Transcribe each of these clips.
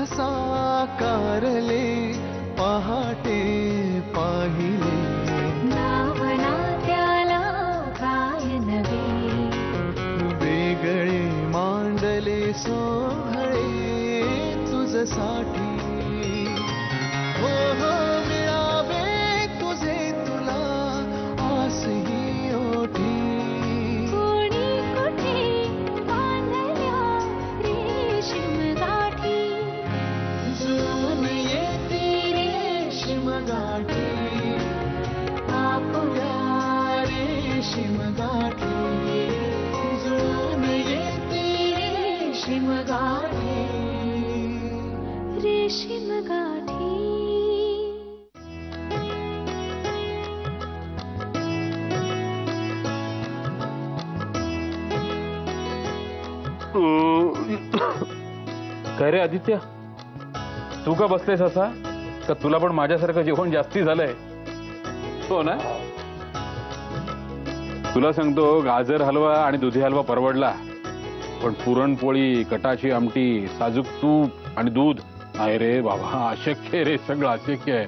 साकारले पहाटे पाहिले नावना त्याला काय नवे वेगळे मांडले सोहळे तुझसाठी हो हो मिळावे तुझे तुला आसही ओठी कोणी कुठे बांधल्या रेशीम गाठी जुळून येते रेशीम गाठी आपुल्या रेशीम गाठी जुळून येते रेशीम गाठी रेशीम गाठी काय रे आदित्य, तू का बसलेस असा? का तुला पण माझ्यासारखं जेवण जास्ती झालंय? हो ना? तुला सांगतो, गाजर हलवा आणि दुधी हलवा परवडला, पण पुरणपोळी, कटाची आमटी, साजूक तूप आणि दूध आहे रे बाबा, अशक्य रे, सगळं अशक्य आहे.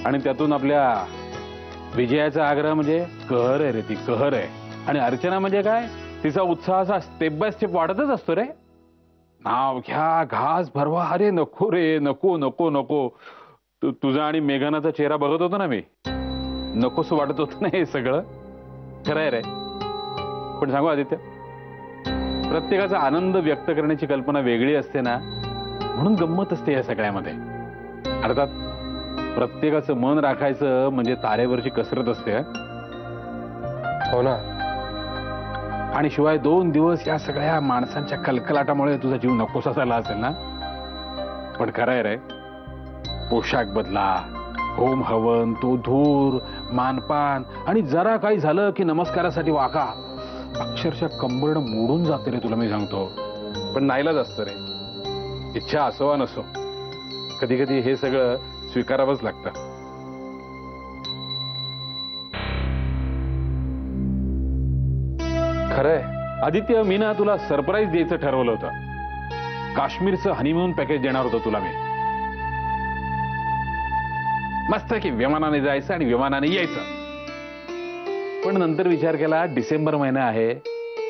आणि त्यातून आपल्या विजयाचा आग्रह म्हणजे कहर आहे रे, ती कहर आहे. आणि अर्चना म्हणजे काय, तिचा उत्साह असा स्टेप बाय स्टेप वाढतच असतो रे. नाव घ्या, घास भरवा, अरे नको रे, नको नको नको. तुझा आणि मेघनाचा चेहरा बघत होतो ना मी, नकोस वाटत होतं ना हे सगळं. खरं आहे रे. पण सांगू आदित्य, प्रत्येकाचा आनंद व्यक्त करण्याची कल्पना वेगळी असते ना, म्हणून गंमत असते या सगळ्यामध्ये. अर्थात प्रत्येकाचं मन राखायचं म्हणजे तारेवरची कसरत असते. हो ना. आणि शिवाय 2 दिवस या सगळ्या माणसांच्या कलकलाटामुळे तुझा जीव नकोसा झाला असेल ना. पण खरं आहे रे, पोशाख बदला, होम हवन, तो धूर, मानपान, आणि जरा काही झालं की नमस्कारासाठी वाका, अक्षरशः कंबरड मोडून जाते रे, तुला मी सांगतो. पण नाईलाज असतं रे, इच्छा असो वा नसो, कधी कधी हे सगळं स्वीकारावंच लागतं. खरंय आदित्य, मी ना तुला सरप्राईज द्यायचं ठरवलं होतं. काश्मीरचं हनीमून पॅकेज देणार होतो तुला मी. मस्त की विमानाने जायचं आणि विमानाने यायचं. पण नंतर विचार केला, डिसेंबर महिना आहे,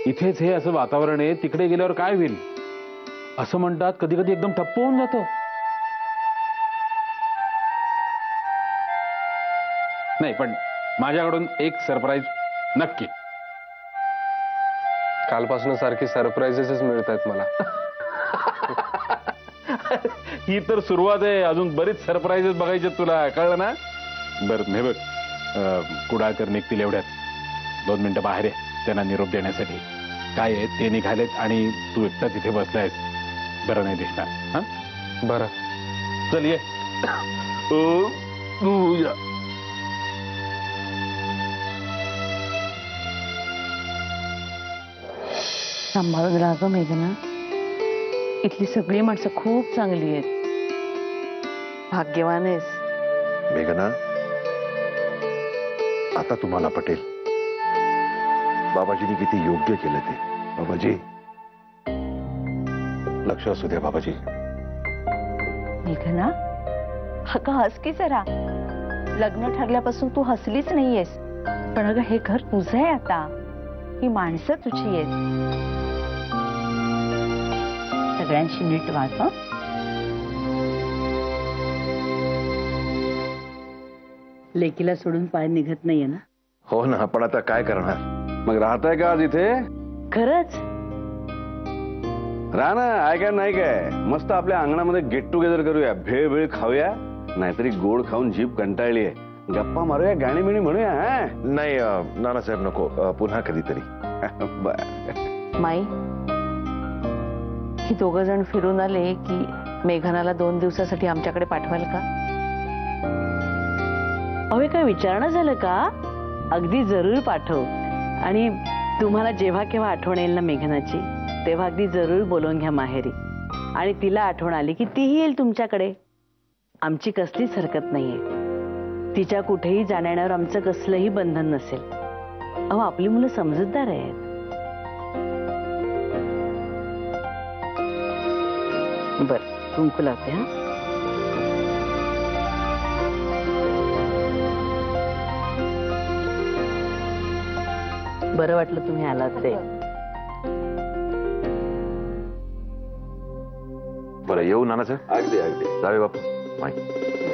इथेच हे असं वातावरण आहे, तिकडे गेल्यावर काय होईल असं म्हणतात, कधी कधी एकदम ठप्प होऊन जातं. नाही, पण माझ्याकडून एक सरप्राईज नक्की. कालपासून सारखी सरप्राइजेसच मिळत आहेत मला. ही तर सुरुवात आहे, अजून बरीच सरप्राईजेस बघायचे तुला, कळलं ना? बरं, हे बघ, कुडाळकर निघतील एवढ्यात, 2 मिनिटं बाहेर आहे त्यांना निरोप देण्यासाठी. काय आहे ते निघालेत आणि तू एकटा तिथे बसलायस, बरं नाही दिसणार. हा बरं, चल ये. सांभाळून राहा गं मेघना, इथली सगळी माणसं खूप चांगली आहेत, भाग्यवान आहेस. मेघना, आता तुम्हाला पटेल बाबाजींनी किती योग्य केलं ते. बाबाजी, लक्ष असू द्या बाबाजी. मेघना, अगं हस की जरा. लग्न ठरल्यापासून तू हसलीच नाहीयेस. पण अगं हे घर तुझं आहे आता, ही माणसं तुझी आहेत. सगळ्यांशी नीट वाग. लेकीला सोडून पाय निघत नाहीये ना. हो ना, पण आता काय करणार. मग राहताय का आज इथे? खरंच राहा ना, काय नाही काय, मस्त आपल्या अंगणामध्ये गेट टुगेदर करूया, भेळ भेळ खाऊया, नाहीतरी गोड खाऊन जीभ कंटाळली आहे, गप्पा मारूया, गाणी बिणी म्हणूया. नाही नानासाहेब, नको, पुन्हा कधीतरी. माई, ही 2 जण फिरून आले की मेघनाला 2 दिवसासाठी आमच्याकडे पाठवाल का? अवे, काय विचारणं झालं का? अगदी जरूर पाठव. आणि तुम्हाला जेव्हा केव्हा आठवण येईल ना मेघनाची, तेव्हा अगदी जरूर बोलवून घ्या माहेरी. आणि तिला आठवण आली की तीही येईल तुमच्याकडे. आमची कसलीच हरकत नाहीये. तिच्या कुठेही जाण्यावर आमचं कसलंही बंधन नसेल. अहो, आपली मुलं समजूतदार आहेत. बर, कुंकू लावते हा. बरं वाटलं तुम्ही आलात ते. बरं येऊ नानासाहेब. अगदी अगदी. जावे बापू माई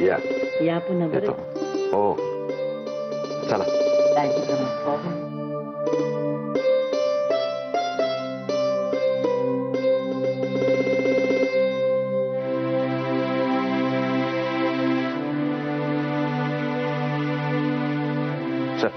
या. या पुन्हा येतो. बरं. हो चला. काळजी करा. चल.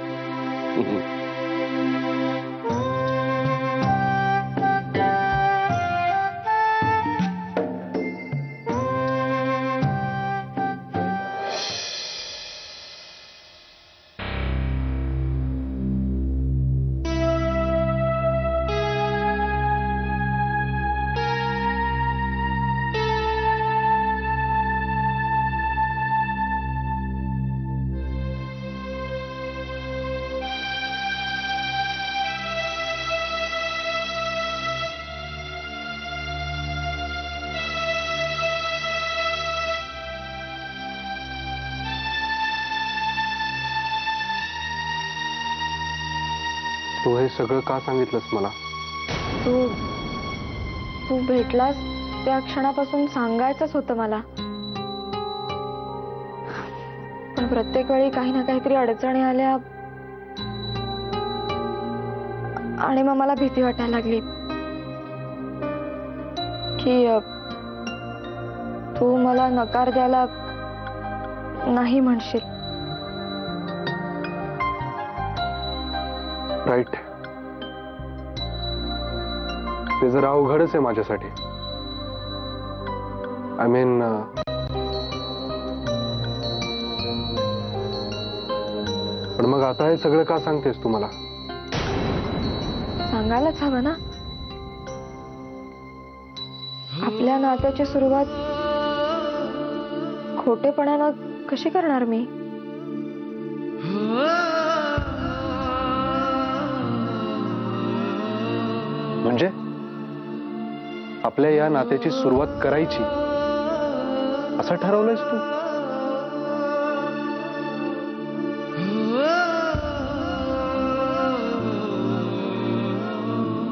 तू हे सगळं का सांगितलंस मला? तू भेटलास त्या क्षणापासून सांगायचंच होतं मला, पण प्रत्येक वेळी काही ना काहीतरी अडचणी आल्या आणि मग मला भीती वाटायला लागली की तू मला नकार द्यायला नाही म्हणशील. राईट. ते जरा अवघडच आहे माझ्यासाठी. आय मीन पण मग आता हे सगळं का सांगतेस तू मला? सांगायलाच हवं ना. आपल्या नात्याची सुरुवात खोटेपणानं कशी करणार मी? म्हणजे आपल्या या नात्याची सुरुवात करायची असं ठरवलंयस तू?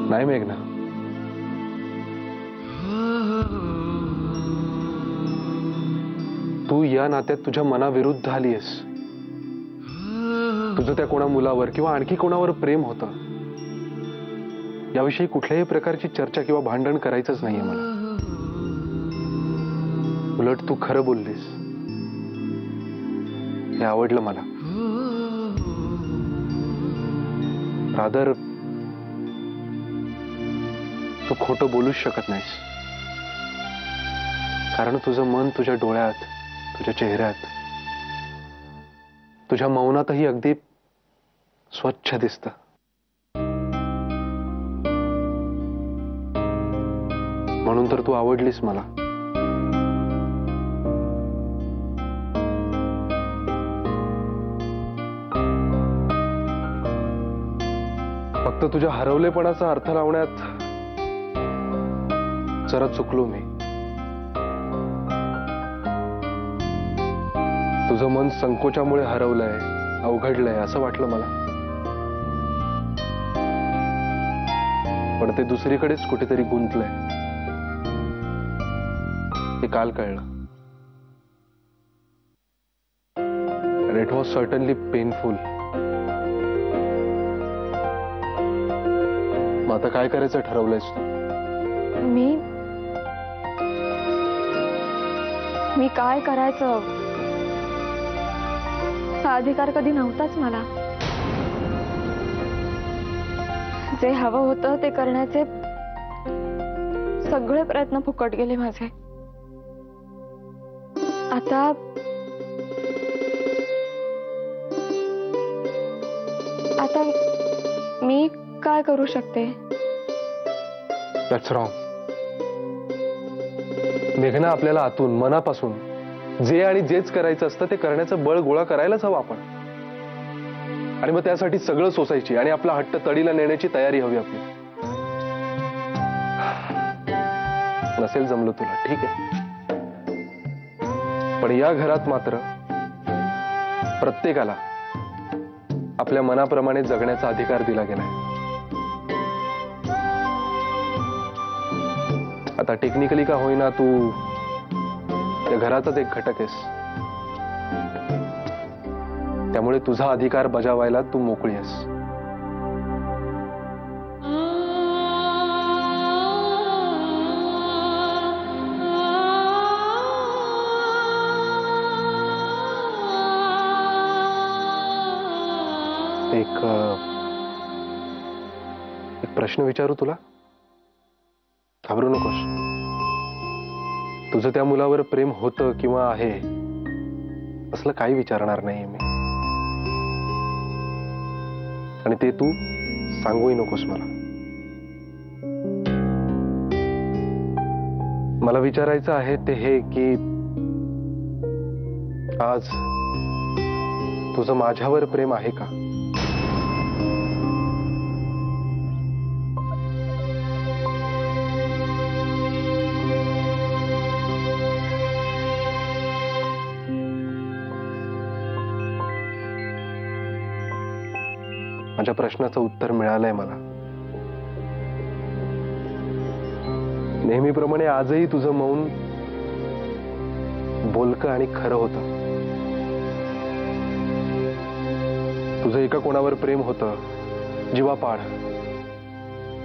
नाही मेघना, तू या नात्यात तुझ्या मनाविरुद्ध आलीयस. तुझं त्या कोणा मुलावर किंवा आणखी कोणावर प्रेम होतं याविषयी कुठल्याही प्रकारची चर्चा किंवा भांडण करायचंच नाहीये मला. उलट तू खरं बोललीस, हे आवडलं मला. रादर तू खोटं बोलूच शकत नाहीस, कारण तुझं मन तुझ्या डोळ्यात, तुझ्या चेहऱ्यात, तुझ्या मौनातही अगदी स्वच्छ दिसतं. म्हणून तर तू आवडलीस मला. फक्त तुझ्या हरवलेपणाचा अर्थ लावण्यात जरा चुकलो मी. तुझं मन संकोचामुळे हरवलंय, अवघडलंय असं वाटलं मला. पण ते दुसरीकडेच कुठेतरी गुंतलंय हे काल कळलं. And it was certainly painful. मग आता काय करायचं ठरवलंयस तू? मी काय करायचं हा अधिकार कधी नव्हताच मला. जे हवं होतं ते करण्याचे सगळे प्रयत्न फुकट गेले माझे. आता मी काय करू शकते? That's wrong. मेघना, आपल्याला आतून मनापासून जे आणि जेच करायचं असतं ते करण्याचं बळ गोळा करायलाच हवं आपण. आणि मग त्यासाठी सगळं सोसायची आणि आपला हट्ट तडीला नेण्याची तयारी हवी आपली. नसेल जमलं तुला ठीक आहे, पण या घरात मात्र प्रत्येकाला आपल्या मनाप्रमाणे जगण्याचा अधिकार दिला गेलाय. आता टेक्निकली का होईना तू त्या घराचाच एक घटक आहेस, त्यामुळे तुझा अधिकार बजावायला तू मोकळी आहेस. एक प्रश्न विचारू तुला? घाबरू नकोस. तुझं त्या मुलावर प्रेम होतं किंवा आहे असलं काही विचारणार नाही मी, आणि ते तू सांगूही नकोस मला. मला विचारायचं आहे ते हे की आज तुझं माझ्यावर प्रेम आहे का? माझ्या प्रश्नाचं उत्तर मिळालंय मला. नेहमीप्रमाणे आजही तुझं मौन बोलकं आणि खरं होतं. तुझं एका कोणावर प्रेम होतं, जीवापाड,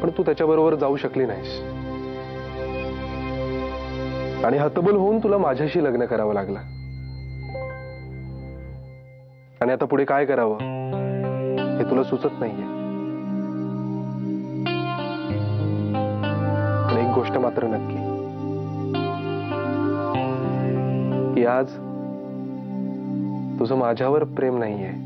पण तू त्याच्याबरोबर जाऊ शकली नाहीस आणि हतबल होऊन तुला माझ्याशी लग्न करावं लागलं. आणि आता पुढे काय करावं हे तुला सुचत नाहीये. पण एक गोष्ट मात्र नक्की की आज तुझं माझ्यावर प्रेम नाहीये.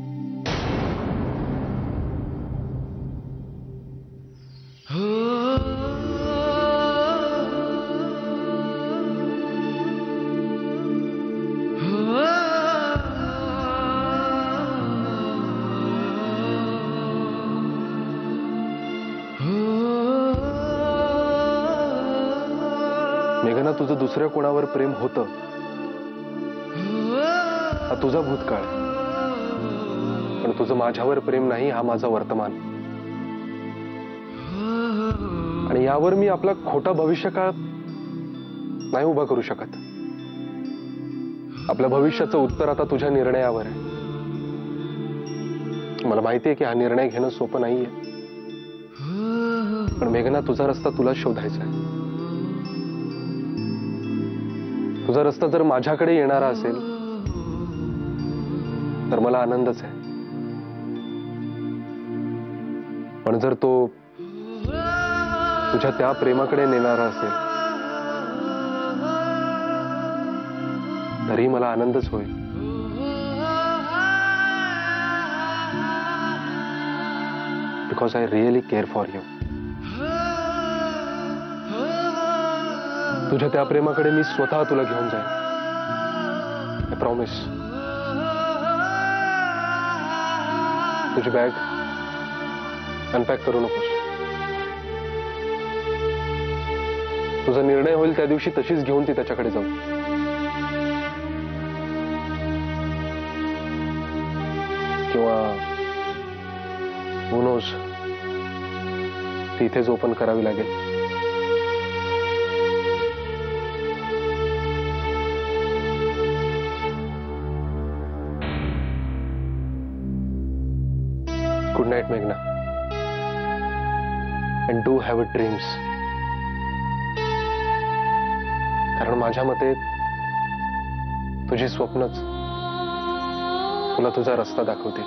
मेघना, तुझं दुसऱ्या कोणावर प्रेम होतं हा तुझा भूतकाळ, पण तुझं माझ्यावर प्रेम नाही हा माझा वर्तमान. आणि यावर मी आपला खोटा भविष्यकाळ नाही उभा करू शकत. आपल्या भविष्याचं उत्तर आता तुझ्या निर्णयावर आहे. मला माहितीये की हा निर्णय घेणं सोपं नाहीये, पण मेघना, तुझा रस्ता तुला शोधायचा आहे. तुझा रस्ता जर माझ्याकडे येणारा असेल तर मला आनंदच आहे, पण जर तो तुझ्या त्या प्रेमाकडे नेणारा असेल तरी मला आनंदच होईल. Because I really care for you. तुझ्या त्या प्रेमाकडे मी स्वतः तुला घेऊन जाईन. I promise. तुझी बॅग अनपॅक करू नकोस. तुझा निर्णय होईल त्या दिवशी तशीच घेऊन ती त्याच्याकडे जाऊ. किंवा who knows, ती इथेच ओपन करावी लागेल. गुड नाईट मेघना, and do have a dreams. कारण माझ्या मते तुझी स्वप्नच तुला तुझा रस्ता दाखवतील.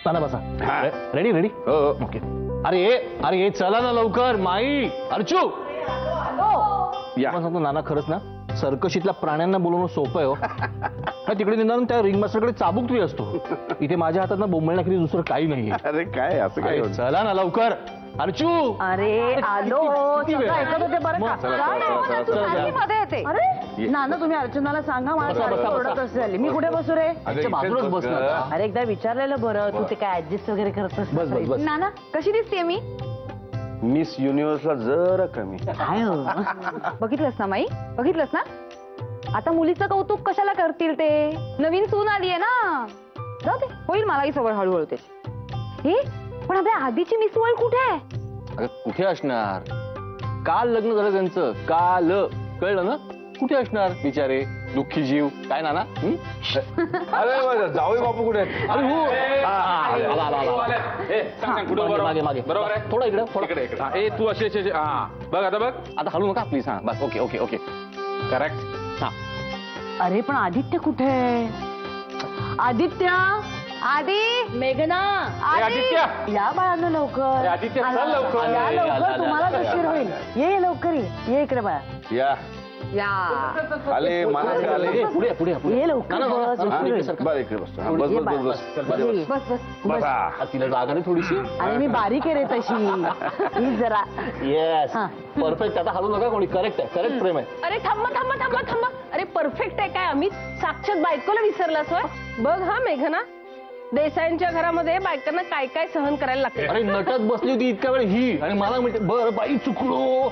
चला बसा. Ready ready. ओके. अरे चला ना लवकर. माई, अर्चू, सांगतो नाना, खरंच ना सर्कशीतल्या प्राण्यांना बोलवणं सोपं आहे हो. तिकडे निघून त्या रिंग मास्टरकडे चाबूक तू असतो. इथे माझ्या हातात ना बोंबलण्याखेरी दुसरं काही नाहीये. अरे काय असं काय? चला ना लवकर. अर्चू अरे आलो सगळं ऐकत होते बरं का चला, चला, चला, चला, चला. मी मध्ये येते अरे नाना तुम्ही अर्चनाला सांगा मला बसा, सारखी बसा. ओरडत असेल मी कुठे बसू रे अच्छा, बाजूलाच बस ना. अरे एकदा विचारलेलं बरं तू ते काय ऍडजस्ट वगैरे करत बस बस बस नाना कशी दिसते मी मिस युनिव्हर्सला जरा कमी. काय हो? बघितलंस ना माई बघितलंस ना आता मुलीचं कौतुक कशाला करतील ते नवीन सून आलीये ना जाऊ दे होईल मलाही सवय हळूहळू त्याची हे पण आपल्या आधीची मिस वर्ल्ड कुठे आहे अगं कुठे असणार काल लग्न झालं त्यांचं काल कळलं ना कुठे असणार बिचारे दुःखी जीव काय नाना अरे जावई बापू कुठे आहेत? अरे हो आला, आला. ए, सांग, सांग, कुठं उभं राहू? मागे मागे बरोबर आहे थोडं इकडे थोडं इकडे इकडे. हा, ए तू अशी हा बघ आता बघ आता हलू नका प्लीज हा बस ओके ओके ओके करेक्ट. हा अरे पण आदित्य कुठे आदित्य आधी मेघना आदित्य या बाळांना लवकर आदित्य चल लवकर. या लवकर या, तुम्हाला या, उशीर या, होईल ये लवकर ये इकडे बाळा या या आले मानस आले. पुढे पुढे पुढे ये लवकर ना, ना, ना, बस, ना, उशीर होईल. सरका. बरं इकडे बसतो. हा, बस ये बस बाळा, बस बस ये. बस बस बसा. हा, तिला जागा नाही थोडीशी अरे मी बारीक आहे रे तशी ही जरा येस हा. परफेक्ट आता हलू नका कोणी करेक्ट आहे करेक्ट प्रेम आहे अरे थांबा थांबा थांबा थांबा अरे परफेक्ट आहे काय अमित साक्षात बायकोला विसरलास होय बघ हा मेघना देसाईंच्या घरामध्ये बायकांना काय काय सहन करायला लागतं अरे नटत बसली होती इतक्या वेळ ही आणि मला म्हणते बरं बाई चुकलो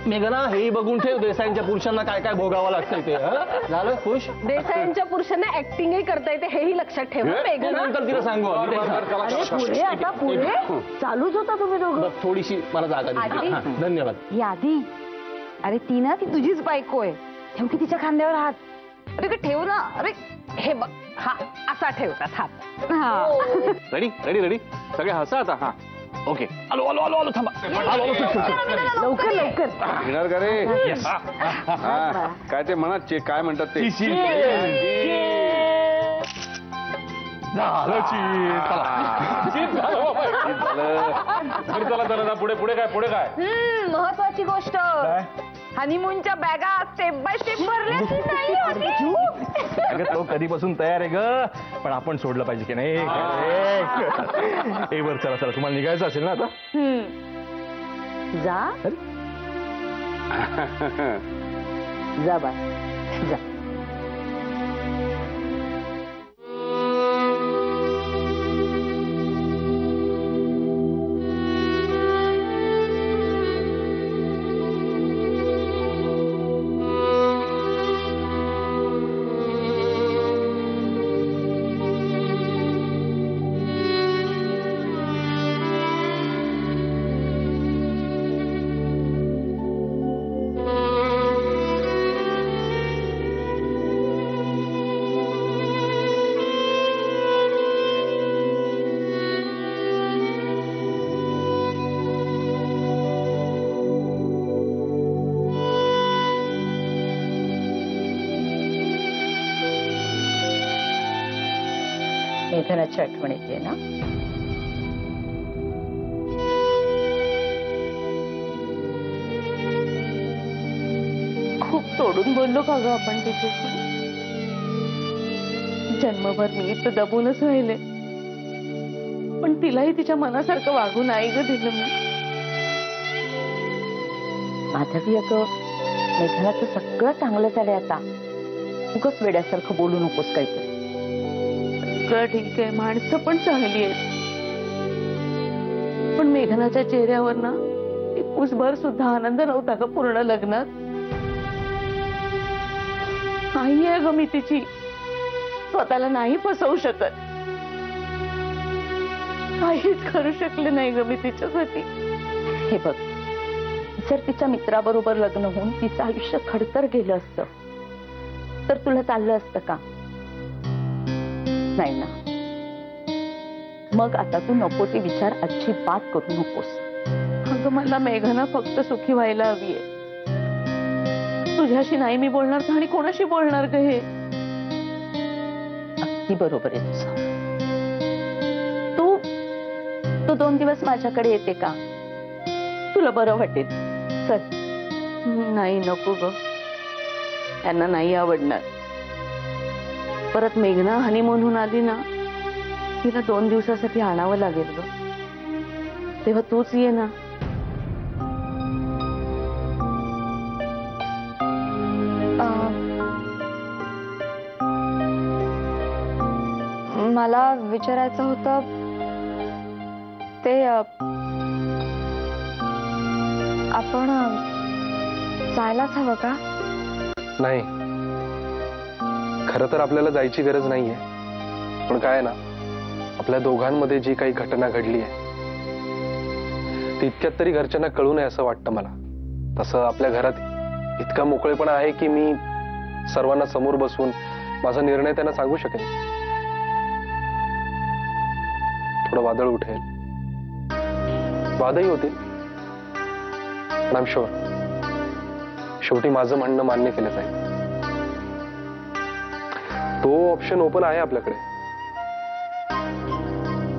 मेघना हे बघून ठेव देसाईंच्या पुरुषांना काय काय भोगावं लागतंय ते हं? झालं खुश देसाईंच्या पुरुषांना ऍक्टिंगही करता येते हेही लक्षात ठेव हं, ते मेघना नंतर तिला सांगू आम्ही. अरे पुढे आता पुढे चालूच होता तुम्ही दोघं बरं, थोडीशी मला जागा दे. आधी? हां, धन्यवाद ही आधी अरे ती ना ती तुझीच बायको आहे ठेव की तिच्या खांद्यावर हात अरे का ठेव ना अरे हे बघ हा असा ठेवतात हात हा रेडी रेडी रेडी सगळे हसा आता हा ओके आलो आलो आलो आलो थांबा आलो आलो सुट, सुट, सुट. लवकर लवकर घेणार का रे हा काय ते म्हणा काय म्हणतात ते झालं cheese. चला. चीज झालं बाबा. बरं, चला चला पुढे पुढे काय महत्वाची गोष्ट हनीमूनच्या बॅगा स्टेप बाय स्टेप भरल्या की नाही होती? अगं तो कधीपासून तयार आहे ग पण आपण सोडलं पाहिजे की नाही ए बरं चला चला तुम्हाला निघायचं असेल ना आता जा जा बाय जा मेघनाची आठवण येते ना खूप तोडून बोललो का ग आपण तिच्याशी जन्मभर मी तर दबूनच राहिले पण तिलाही तिच्या मनासारखं वागू नाही ग दिलं मी माधवी अगं मेघनाचं सगळं चांगलं झालंय आता उगाच वेड्यासारखं बोलू नकोस काहीतरी सगळं ठीक आहे माणसं पण चांगली आहेत पण मेघनाच्या चेहऱ्यावर ना एक उसभर सुद्धा आनंद नव्हता का पूर्ण लग्नात आई आहे ग मी तिची स्वतःला नाही फसवू शकत काहीच करू शकले नाही ग मी तिच्यासाठी हे बघ जर तिच्या मित्राबरोबर लग्न होऊन तिचं आयुष्य खडतर गेलं असतं तर तुला चाललं असतं का नाही ना मग आता तू नको ते विचार अजिबात करू नकोस अगं मला मेघना फक्त सुखी व्हायला हवीये तुझ्याशी नाही मी बोलणार तर आणि कोणाशी बोलणार ग हे अगदी बरोबर आहे तुझं तू तू 2 दिवस माझ्याकडे येते का तुला बरं वाटेल चल नाही नको ग त्यांना नाही आवडणार परत मेघना हनीमूनहून आली ना तिला 2 दिवसासाठी आणावं लागेल ग तेव्हा तूच ये ना मला विचारायचं होतं ते आपण जायलाच हवं का? नाही, खरं तर आपल्याला जायची गरज नाहीये. पण काय ना, आपल्या दोघांमध्ये जी काही घटना घडली आहे ती इतक्यात तरी घरच्यांना कळू नये असं वाटतं मला. तसं आपल्या घरात इतका मोकळेपणा आहे की मी सर्वांना समोर बसवून माझा निर्णय त्यांना सांगू शकेन. थोडं वादळ उठेल, वादही होतील, पण आय एम शुअर शेवटी माझं म्हणणं मान्य केलं जाईल. तो ऑप्शन ओपन आहे आपल्याकडे.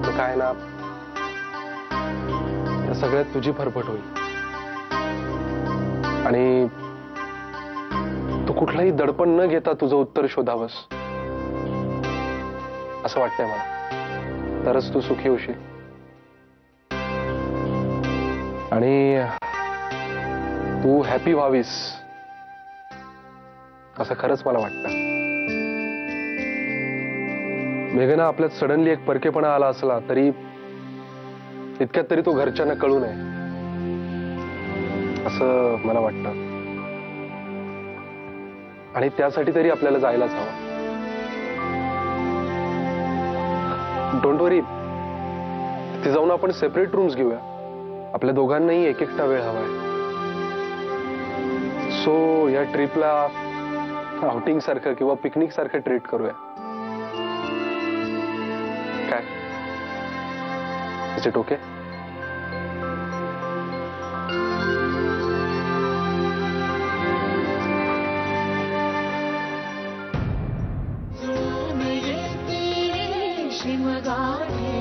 तर काय ना, या सगळ्यात तुझी फरफट होईल आणि तू कुठलंही दडपण न घेता तुझं उत्तर शोधावंस असं वाटतंय मला. तरच तू सुखी होशील आणि तू हॅपी व्हावीस असं खरंच मला वाटतं. मेघना, आपल्यात सडनली एक परकेपणा आला असला तरी इतक्यात तरी तो घरच्यांना कळू नये असं मला वाटतं. आणि त्यासाठी तरी आपल्याला जायलाच हवं. डोंट वरी, तिथे जाऊन आपण सेपरेट रूम्स घेऊया. आपल्या दोघांनाही एक एकटा वेळ हवाय. सो या ट्रिपला आउटिंग सारखं किंवा पिकनिक सारखं ट्रीट करूया. काय, इज इट ओके? जुळून येते रेशीम गाठी